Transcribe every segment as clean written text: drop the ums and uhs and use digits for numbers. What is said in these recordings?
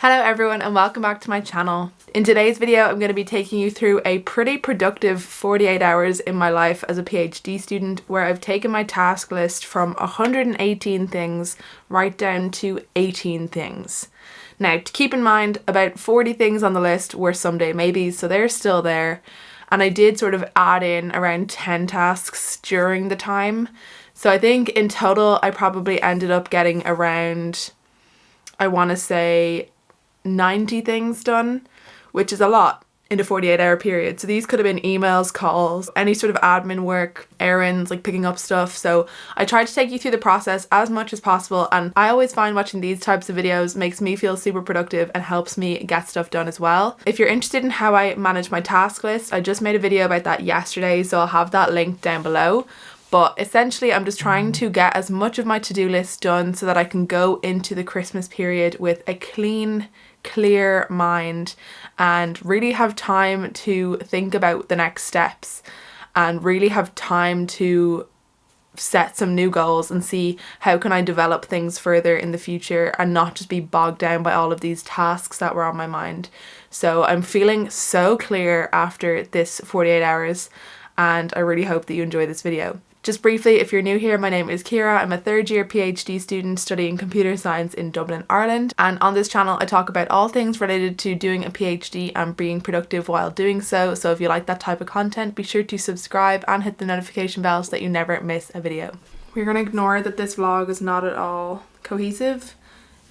Hello everyone and welcome back to my channel. In today's video I'm going to be taking you through a pretty productive 48 hours in my life as a PhD student, where I've taken my task list from 118 things right down to 18 things. Now, to keep in mind, about 40 things on the list were someday maybes, so they're still there, and I did sort of add in around 10 tasks during the time. So I think in total I probably ended up getting around, I want to say, 90 things done, which is a lot in a 48-hour period. So these could have been emails, calls, any sort of admin work, errands, like picking up stuff. So I tried to take you through the process as much as possible, and I always find watching these types of videos makes me feel super productive and helps me get stuff done as well. If you're interested in how I manage my task list, I just made a video about that yesterday, so I'll have that linked down below. But essentially I'm just trying to get as much of my to-do list done so that I can go into the Christmas period with a clear mind and really have time to think about the next steps and really have time to set some new goals and see how can I develop things further in the future and not just be bogged down by all of these tasks that were on my mind. So I'm feeling so clear after this 48 hours, and I really hope that you enjoy this video. Just briefly, if you're new here, my name is Ciara. I'm a third year PhD student studying computer science in Dublin, Ireland. And on this channel, I talk about all things related to doing a PhD and being productive while doing so. So if you like that type of content, be sure to subscribe and hit the notification bell so that you never miss a video. We're going to ignore that this vlog is not at all cohesive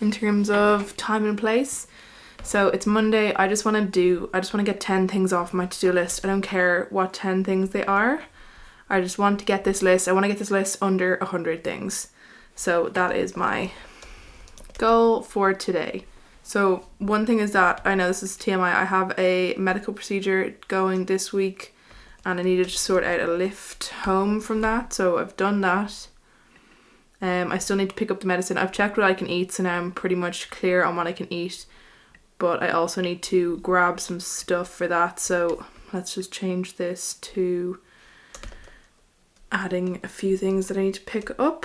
in terms of time and place. So it's Monday. I just want to get 10 things off my to-do list. I don't care what 10 things they are. I just want to get this list. I want to get this list under 100 things. So that is my goal for today. So one thing is that, I know this is TMI, I have a medical procedure going this week and I needed to sort out a lift home from that. So I've done that. I still need to pick up the medicine. I've checked what I can eat, so now I'm pretty much clear on what I can eat. But I also need to grab some stuff for that. So let's just change this to adding a few things that I need to pick up.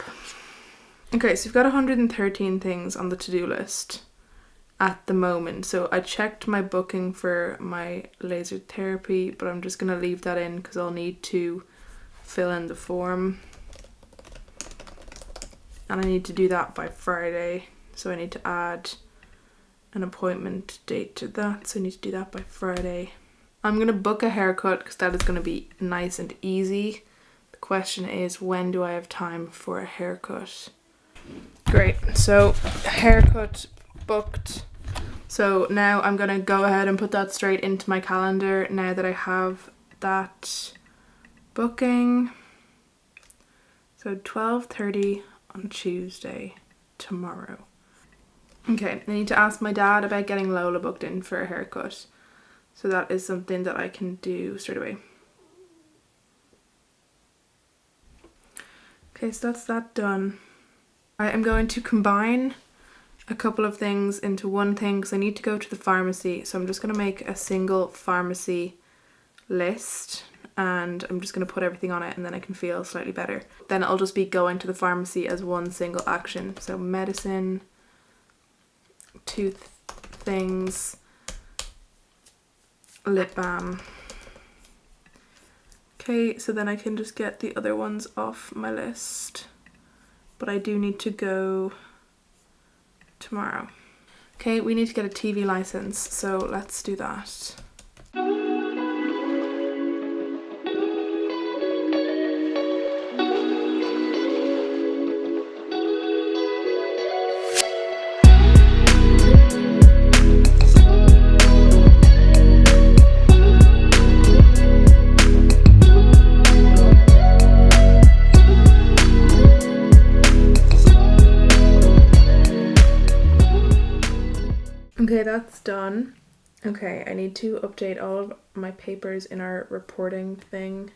Okay, so we've got 113 things on the to-do list at the moment. So I checked my booking for my laser therapy, but I'm just going to leave that in because I'll need to fill in the form. And I need to do that by Friday. So I need to add an appointment date to that. So I need to do that by Friday. I'm going to book a haircut because that is going to be nice and easy. Question is, when do I have time for a haircut? Great, so haircut booked. So now I'm gonna go ahead and put that straight into my calendar now that I have that booking. So 12:30 on Tuesday, tomorrow. Okay, I need to ask my dad about getting Lola booked in for a haircut. So that is something that I can do straight away. Okay, so that's that done. I am going to combine a couple of things into one thing because I need to go to the pharmacy. So I'm just going to make a single pharmacy list and I'm just going to put everything on it, and then I can feel slightly better. Then it'll just be going to the pharmacy as one single action. So medicine, tooth things, lip balm. Okay, so then I can just get the other ones off my list. But I do need to go tomorrow. Okay, we need to get a TV license, so let's do that. Okay, that's done. Okay, I need to update all of my papers in our reporting thing.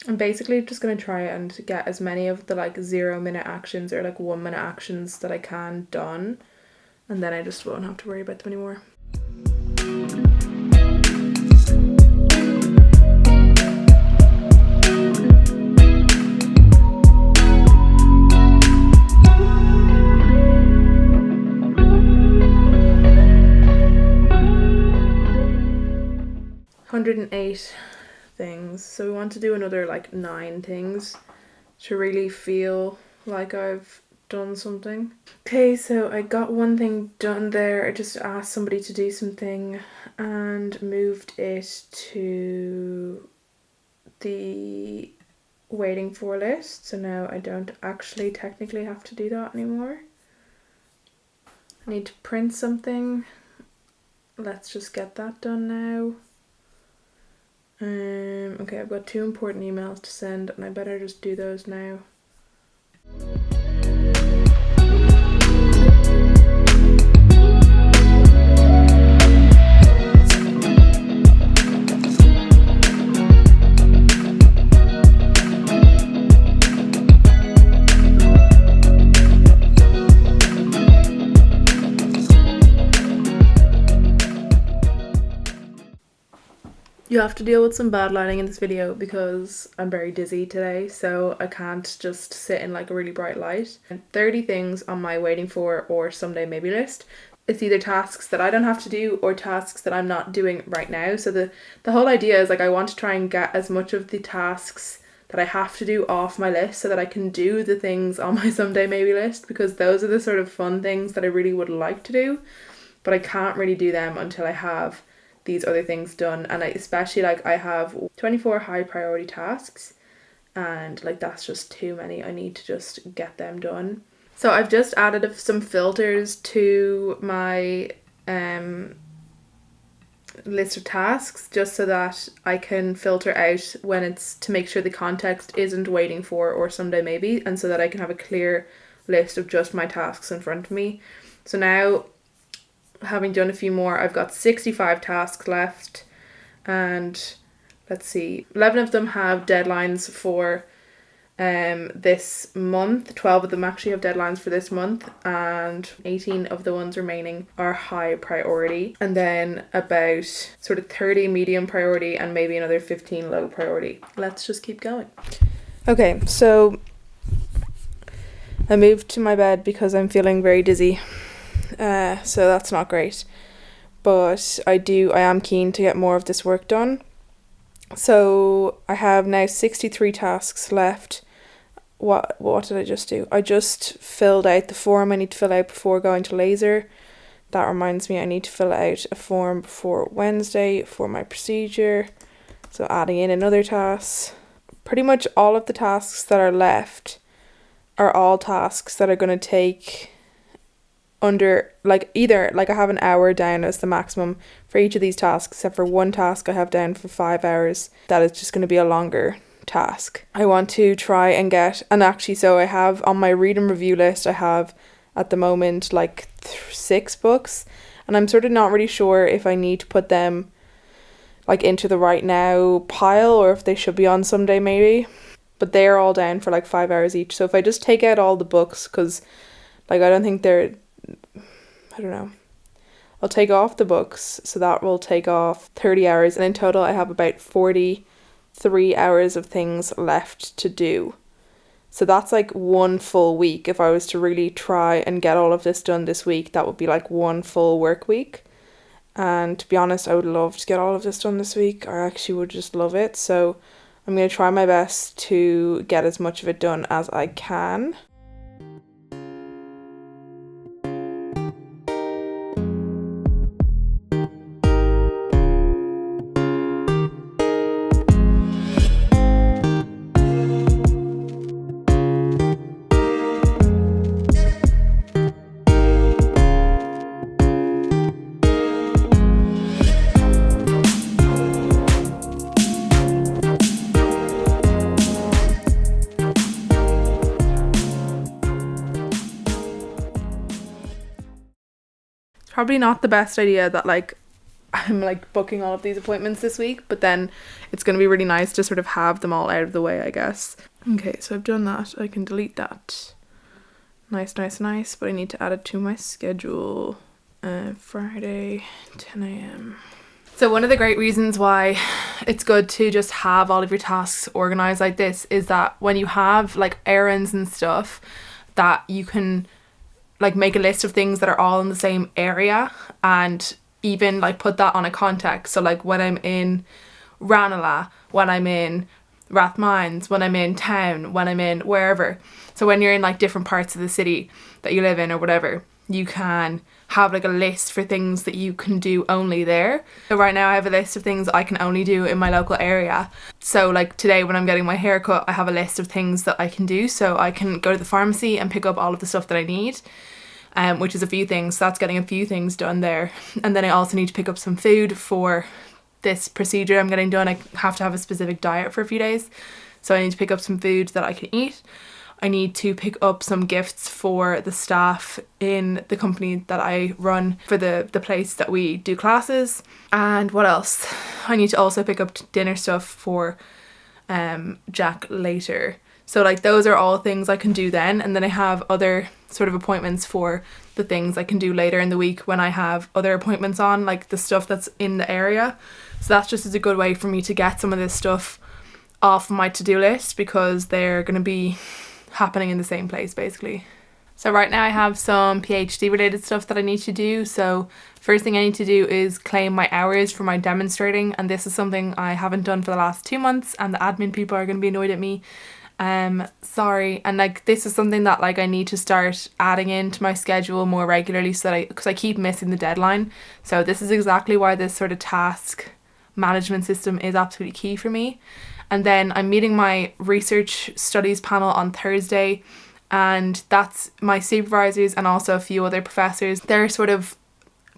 I'm basically just going to try and get as many of the 0-minute actions or 1-minute actions that I can done, and then I just won't have to worry about them anymore. 108 things, so we want to do another like 9 things to really feel like I've done something. Okay, so I got one thing done there. I just asked somebody to do something and moved it to the waiting for list, so now I don't actually technically have to do that anymore. I need to print something. Let's just get that done now. Okay, I've got 2 important emails to send and I better just do those now. You have to deal with some bad lighting in this video because I'm very dizzy today, so I can't just sit in like a really bright light. And 30 things on my waiting for or someday maybe list. It's either tasks that I don't have to do or tasks that I'm not doing right now. So the whole idea is like I want to try and get as much of the tasks that I have to do off my list so that I can do the things on my someday maybe list, because those are the sort of fun things that I really would like to do, but I can't really do them until I have these other things done. And I especially like I have 24 high priority tasks and like that's just too many. I need to just get them done. So I've just added some filters to my list of tasks just so that I can filter out when it's to make sure the context isn't waiting for or someday maybe, and so that I can have a clear list of just my tasks in front of me. So now, having done a few more, I've got 65 tasks left, and let's see, 11 of them have deadlines for this month. 12 of them actually have deadlines for this month, and 18 of the ones remaining are high priority, and then about sort of 30 medium priority and maybe another 15 low priority. Let's just keep going. Okay, so I moved to my bed because I'm feeling very dizzy. So that's not great, but I am keen to get more of this work done. So I have now 63 tasks left. What did I just do? I just filled out the form I need to fill out before going to laser. That reminds me, I need to fill out a form before Wednesday for my procedure. So adding in another task. Pretty much all of the tasks that are left are all tasks that are going to take under like either like I have an hour down as the maximum for each of these tasks, except for one task I have down for 5 hours. That is just going to be a longer task. I want to try and get, and actually so I have on my read and review list, I have at the moment like 6 books, and I'm sort of not really sure if I need to put them like into the right now pile or if they should be on someday maybe, but they're all down for like 5 hours each. So if I just take out all the books, because like I don't think I don't know, I'll take off the books, so that will take off 30 hours, and in total I have about 43 hours of things left to do. So that's like one full week. If I was to really try and get all of this done this week, that would be like one full work week. And to be honest, I would love to get all of this done this week. I actually would just love it. So I'm going to try my best to get as much of it done as I can. Probably not the best idea that like I'm like booking all of these appointments this week, but then it's going to be really nice to sort of have them all out of the way, I guess. Okay, so I've done that. I can delete that. Nice, but I need to add it to my schedule. Friday, 10 a.m. So one of the great reasons why it's good to just have all of your tasks organized like this is that when you have like errands and stuff, that you can like make a list of things that are all in the same area, and even like put that on a context. So like when I'm in Ranelagh, when I'm in Rathmines, when I'm in town, when I'm in wherever. So when you're in like different parts of the city that you live in or whatever, you can have like a list for things that you can do only there. So right now I have a list of things I can only do in my local area. So like today when I'm getting my hair cut, I have a list of things that I can do. So I can go to the pharmacy and pick up all of the stuff that I need, which is a few things. So that's getting a few things done there. And then I also need to pick up some food for this procedure I'm getting done. I have to have a specific diet for a few days. So I need to pick up some food that I can eat. I need to pick up some gifts for the staff in the company that I run for the place that we do classes. And what else? I need to also pick up dinner stuff for Jack later. So like those are all things I can do then. And then I have other sort of appointments for the things I can do later in the week when I have other appointments on, like the stuff that's in the area. So that's just as a good way for me to get some of this stuff off my to-do list, because they're going to be happening in the same place basically. So right now I have some PhD related stuff that I need to do. So first thing I need to do is claim my hours for my demonstrating, and this is something I haven't done for the last 2 months, and the admin people are going to be annoyed at me. Sorry. And like this is something that like I need to start adding into my schedule more regularly, so that because I keep missing the deadline. So this is exactly why this sort of task management system is absolutely key for me. And then I'm meeting my research studies panel on Thursday, and that's my supervisors and also a few other professors. They're sort of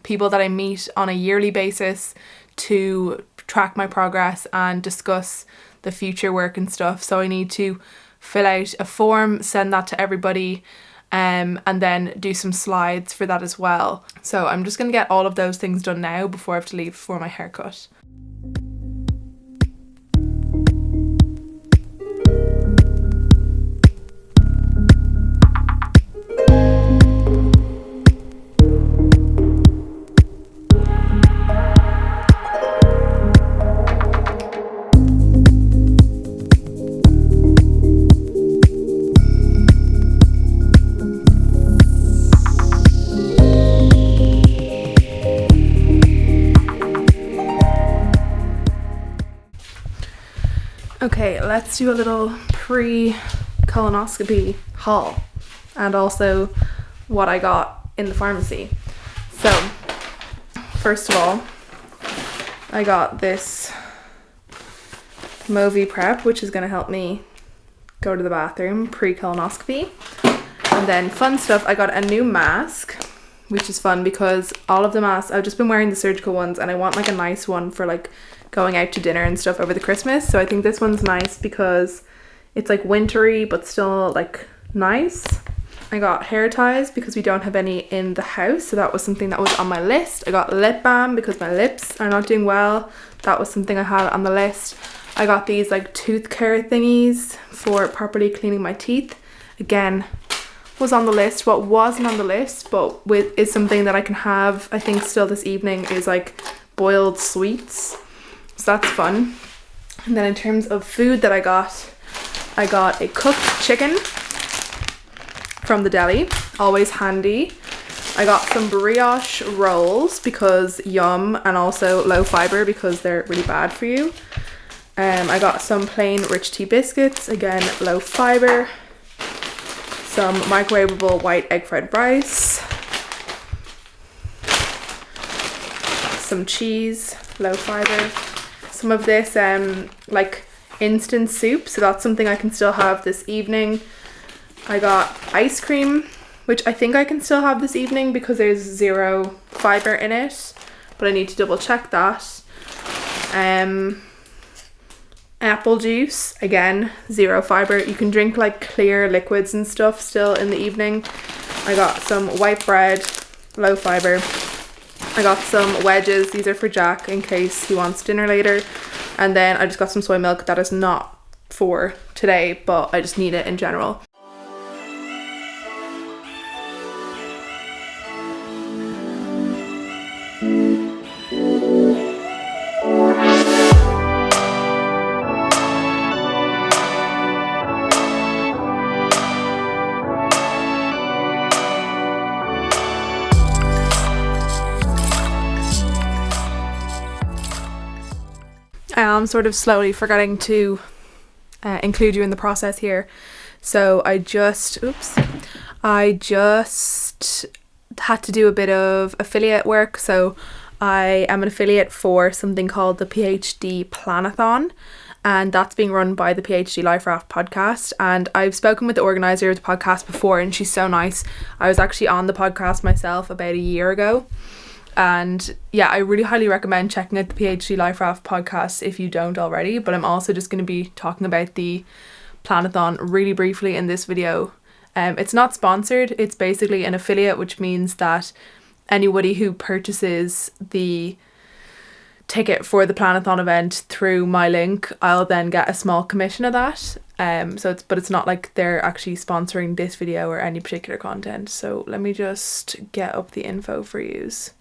people that I meet on a yearly basis to track my progress and discuss the future work and stuff. So I need to fill out a form, send that to everybody, and then do some slides for that as well. So I'm just going to get all of those things done now before I have to leave for my haircut. Okay, let's do a little pre-colonoscopy haul and also what I got in the pharmacy. So, first of all, I got this Movi Prep, which is going to help me go to the bathroom pre-colonoscopy. And then fun stuff, I got a new mask, which is fun because all of the masks, I've just been wearing the surgical ones, and I want like a nice one for like going out to dinner and stuff over the Christmas. So I think this one's nice because it's like wintry but still like nice. I got hair ties because we don't have any in the house, so that was something that was on my list. I got lip balm because my lips are not doing well. That was something I had on the list. I got these like tooth care thingies for properly cleaning my teeth. Again, was on the list. What wasn't on the list but is something that I can have I think still this evening is like boiled sweets. So that's fun. And then in terms of food that I got a cooked chicken from the deli, always handy. I got some brioche rolls because yum, and also low fiber because they're really bad for you. I got some plain rich tea biscuits, again low fiber. Some microwavable white egg fried rice. Some cheese, low fiber. Some of this like instant soup, so that's something I can still have this evening. I got ice cream, which I think I can still have this evening because there's 0 fiber in it, but I need to double check that. Apple juice, again 0 fiber. You can drink like clear liquids and stuff still in the evening. I got some white bread, low fiber. I got some wedges, these are for Jack in case he wants dinner later. And then I just got some soy milk that is not for today, but I just need it in general. I am sort of slowly forgetting to include you in the process here. So I just had to do a bit of affiliate work. So I am an affiliate for something called the PhD Planathon, and that's being run by the PhD Life Raft podcast. And I've spoken with the organizer of the podcast before, and she's so nice. I was actually on the podcast myself about a year ago. And yeah, I really highly recommend checking out the PhD Life Raft podcast if you don't already. But I'm also just going to be talking about the Planathon really briefly in this video. It's not sponsored. It's basically an affiliate, which means that anybody who purchases the ticket for the Planathon event through my link, I'll then get a small commission of that. But it's not like they're actually sponsoring this video or any particular content. So let me just get up the info for yous.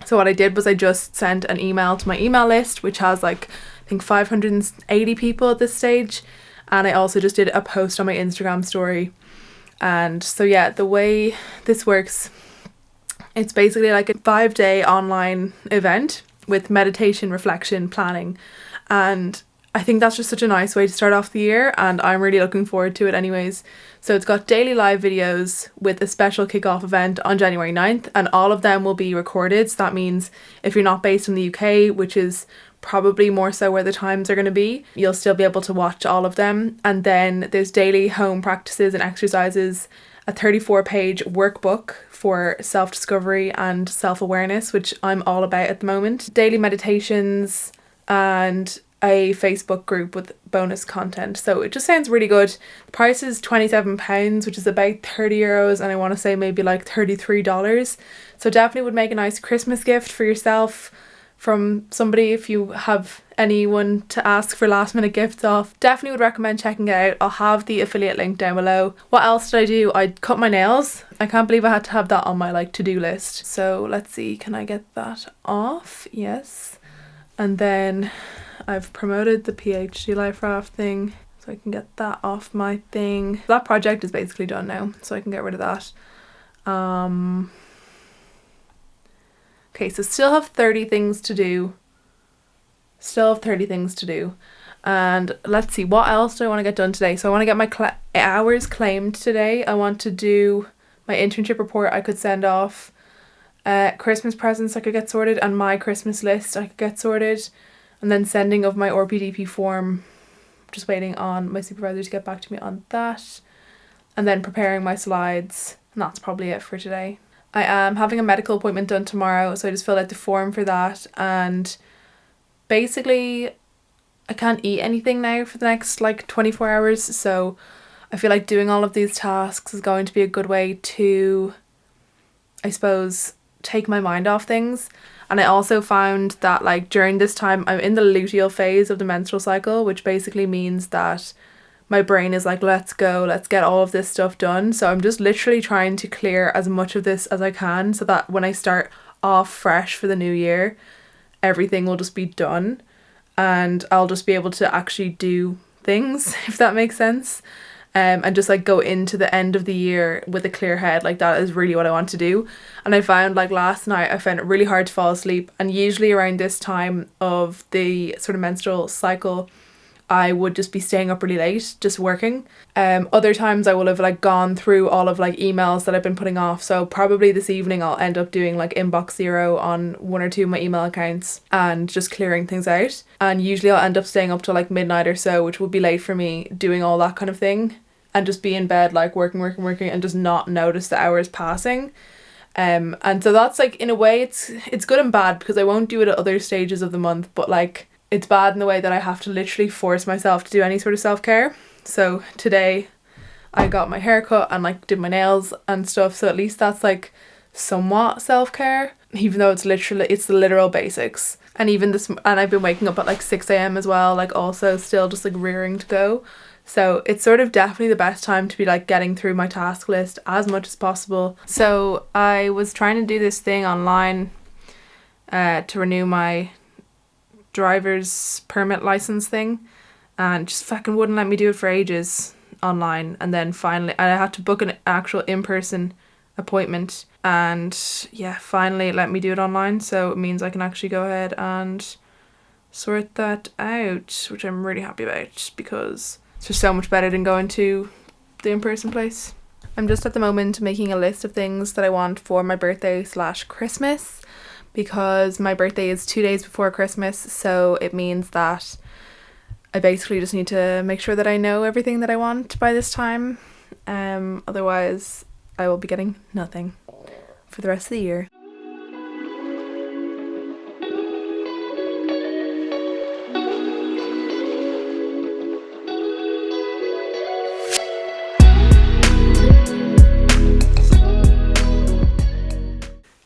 So what I did was I just sent an email to my email list, which has like I think 580 people at this stage, and I also just did a post on my Instagram story. And so yeah, the way this works, it's basically like a 5-day online event with meditation, reflection, planning, and I think that's just such a nice way to start off the year, and I'm really looking forward to it anyways. So it's got daily live videos with a special kickoff event on January 9th, and all of them will be recorded. So that means if you're not based in the UK, which is probably more so where the times are going to be, you'll still be able to watch all of them. And then there's daily home practices and exercises, a 34-page workbook for self-discovery and self-awareness, which I'm all about at the moment, daily meditations, and a Facebook group with bonus content. So it just sounds really good. The price is £27, which is about €30, and I want to say maybe like $33. So definitely would make a nice Christmas gift for yourself from somebody if you have anyone to ask for last minute gifts off. Definitely would recommend checking it out. I'll have the affiliate link down below. What else did I do? I cut my nails. I can't believe I had to have that on my like to-do list. So let's see, can I get that off? Yes. And then I've promoted the PhD Life Raft thing, so I can get that off my thing. That project is basically done now, so I can get rid of that. Okay, so still have 30 things to do. And let's see, what else do I want to get done today? So I want to get my hours claimed today. I want to do my internship report I could send off. Christmas presents I could get sorted, and my Christmas list I could get sorted. And then sending of my RPDP form, just waiting on my supervisor to get back to me on that. And then preparing my slides, and that's probably it for today. I am having a medical appointment done tomorrow, so I just filled out the form for that. And basically I can't eat anything now for the next like 24 hours, so I feel like doing all of these tasks is going to be a good way to, I suppose, take my mind off things. And I also found that like during this time I'm in the luteal phase of the menstrual cycle, which basically means that my brain is like, let's go, let's get all of this stuff done. So I'm just literally trying to clear as much of this as I can, so that when I start off fresh for the new year, everything will just be done and I'll just be able to actually do things, if that makes sense. And just like go into the end of the year with a clear head. Like that is really what I want to do. And I found like last night I found it really hard to fall asleep, and usually around this time of the sort of menstrual cycle I would just be staying up really late just working. Other times I will have like gone through all of like emails that I've been putting off, so probably this evening I'll end up doing like inbox zero on one or two of my email accounts and just clearing things out. And usually I'll end up staying up till like midnight or so, which would be late for me, doing all that kind of thing, and just be in bed like working and just not notice the hours passing. And so that's like, in a way it's good and bad, because I won't do it at other stages of the month, but like it's bad in the way that I have to literally force myself to do any sort of self-care. So today I got my hair cut and like did my nails and stuff, so at least that's like somewhat self-care, even though it's the literal basics. And even this, and I've been waking up at like 6 a.m. as well, like also still just like rearing to go. So it's sort of definitely the best time to be like getting through my task list as much as possible. So I was trying to do this thing online to renew my driver's permit license thing, and just fucking wouldn't let me do it for ages online. And then finally I had to book an actual in-person appointment, and yeah, finally it let me do it online, so it means I can actually go ahead and sort that out, which I'm really happy about because it's just so much better than going to the in-person place. I'm just at the moment making a list of things that I want for my birthday / Christmas, because my birthday is 2 days before Christmas, so it means that I basically just need to make sure that I know everything that I want by this time. Otherwise I will be getting nothing for the rest of the year.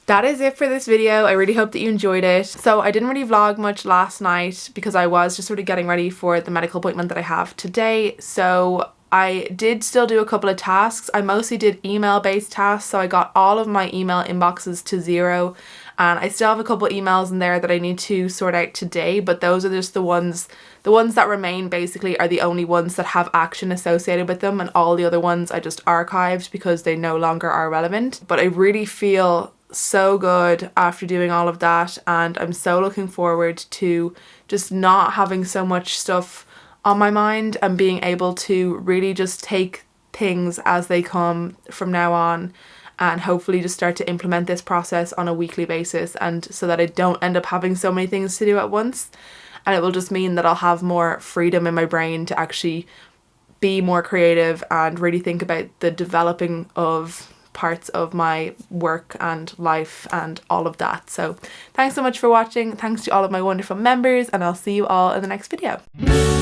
That is it for this video. I really hope that you enjoyed it. So I didn't really vlog much last night because I was just sort of getting ready for the medical appointment that I have today. So I did still do a couple of tasks. I mostly did email based tasks, so I got all of my email inboxes to 0, and I still have a couple of emails in there that I need to sort out today, but those are just the ones that remain basically are the only ones that have action associated with them, and all the other ones I just archived because they no longer are relevant. But I really feel so good after doing all of that, and I'm so looking forward to just not having so much stuff on my mind and being able to really just take things as they come from now on, and hopefully just start to implement this process on a weekly basis, and so that I don't end up having so many things to do at once. And it will just mean that I'll have more freedom in my brain to actually be more creative and really think about the developing of parts of my work and life and all of that. So thanks so much for watching. Thanks to all of my wonderful members, and I'll see you all in the next video.